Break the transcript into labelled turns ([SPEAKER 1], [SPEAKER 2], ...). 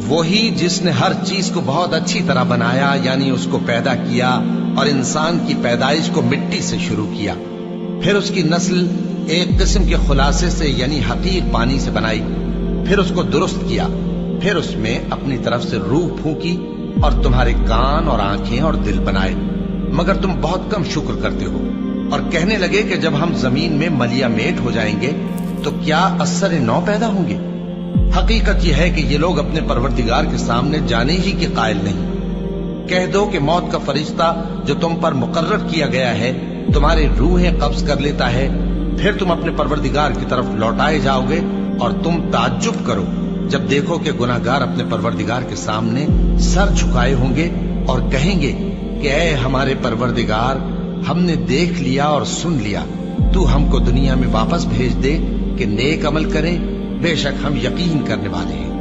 [SPEAKER 1] वही जिसने हर चीज को बहुत अच्छी तरह बनाया, यानी उसको पैदा किया और इंसान की पैदाइश को मिट्टी से शुरू किया, फिर उसकी नस्ल एक किस्म के खुलासे से यानी हकीक पानी से बनाई, फिर उसको दुरुस्त किया, फिर उसमें अपनी तरफ से रूह फूंकी और तुम्हारे कान और आंखें और दिल बनाए, मगर तुम बहुत कम शुक्र करते हो। और कहने लगे कि जब हम जमीन में मलिया मेट हो जाएंगे तो क्या असर नौ पैदा होंगे। हकीकत यह है कि ये लोग अपने परवरदिगार के सामने जाने ही के कायल नहीं। कह दो कि मौत का फरिश्ता जो तुम पर मुकर्रर किया गया है तुम्हारी रूहें कब्ज कर लेता है, फिर तुम अपने परवरदिगार की तरफ लौटाए जाओगे और तुम ताज्जुब करो जब देखो कि गुनाहगार अपने परवरदिगार के सामने सर झुकाए होंगे और कहेंगे कि ऐ हमारे परवरदिगार, हमने देख लिया और सुन लिया, तू हमको दुनिया में वापस भेज दे कि नेक अमल करें, बेशक हम यकीन करने वाले हैं।